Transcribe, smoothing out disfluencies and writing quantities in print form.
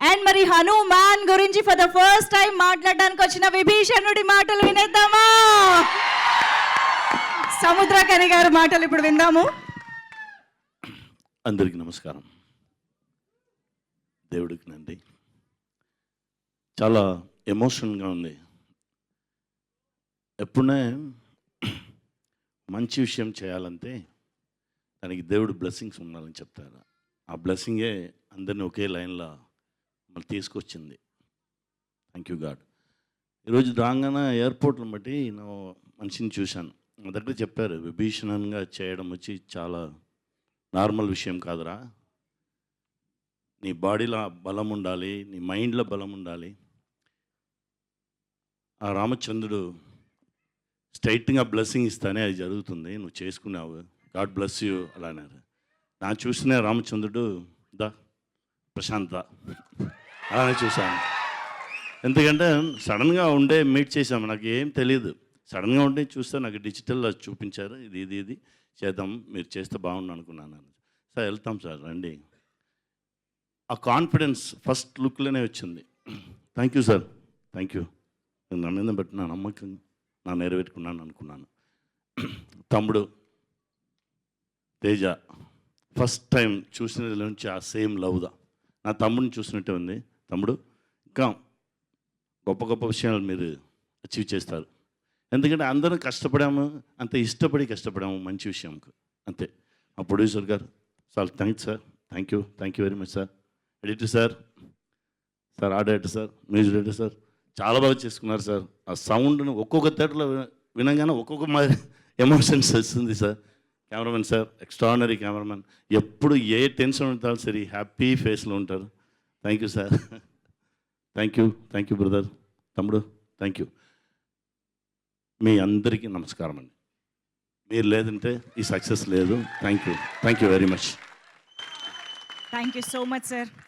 And మరి హనుమాన్ గురించి for the first time మాట్లాడడానికి వచ్చిన విభీషణుడి మాటలు వినేద్దామా? సముద్రకని గారి మాటలు ఇప్పుడు విందాము. అందరికీ నమస్కారం. దేవుడికి నండి. చాలా ఎమోషనల్గా ఉంది. ఎప్పుడే మంచి విషయం చేయాలంటే దానికి దేవుడు బ్లెస్సింగ్స్ ఉండాలని చెప్తారు. ఆ బ్లెస్సింగే అందరినీ ఒకే లైన్లో మళ్ళీ తీసుకొచ్చింది. Thank you God. ఈరోజు రాగానే ఎయిర్పోర్ట్ని బట్టి నేను మనిషిని చూశాను. నా దగ్గర చెప్పారు, విభీషణంగా చేయడం వచ్చి చాలా నార్మల్ విషయం కాదురా. నీ బాడీలో బలం ఉండాలి, నీ మైండ్లో బలం ఉండాలి. ఆ రామచంద్రుడు స్ట్రైట్గా బ్లెస్సింగ్ ఇస్తానే అది జరుగుతుంది, నువ్వు చేసుకున్నావు, గాడ్ బ్లెస్ యూ అలా అన్నారు. నా చూసిన రామచంద్రుడు దా ప్రశాంత అలానే చూశాను. ఎందుకంటే సడన్గా ఉండే మీట్ చేశాము, నాకు ఏం తెలియదు. సడన్గా ఉండే చూస్తే నాకు డిజిటల్లో చూపించారు, ఇది చేద్దాం, మీరు చేస్తే బాగుండు అనుకున్నాను. సార్ వెళ్తాం సార్ రండి. ఆ కాన్ఫిడెన్స్ ఫస్ట్ లుక్లోనే వచ్చింది. Thank you sir, thank you. నా మీద పెట్టిన నమ్మకం నా నెరవేర్చుకున్నాను అనుకున్నాను. తమ్ముడు తేజ ఫస్ట్ టైం చూసిన నుంచి ఆ సేమ్ లవ్దా నా తమ్ముడిని చూసినట్టే ఉంది. తమ్ముడు ఇంకా గొప్ప గొప్ప విషయాలు మీరు అచీవ్ చేస్తారు. ఎందుకంటే అందరం కష్టపడాము, అంత ఇష్టపడి కష్టపడాము మంచి విషయంకు, అంతే. ఆ ప్రొడ్యూసర్ గారు sir thanks sir, thank you very much sir. Editor sir, art director sir, music director sir, చాలా బాగా చేసుకున్నారు సార్. ఆ సౌండ్ను ఒక్కొక్క థియేటర్లో వినగానే ఒక్కొక్క మాదిరి ఎమోషన్స్ వస్తుంది sir. Cameramen sir, extraordinary cameraman, ఎప్పుడు ఏ టెన్షన్ ఉంటారో సరే హ్యాపీ ఫేస్లో ఉంటారు. Thank you sir, thank you brother, తమ్ముడు థ్యాంక్ యూ. మీ అందరికీ నమస్కారం అండి. మీరు లేదంటే ఈ సక్సెస్ లేదు. Thank you very much. Thank you so much sir.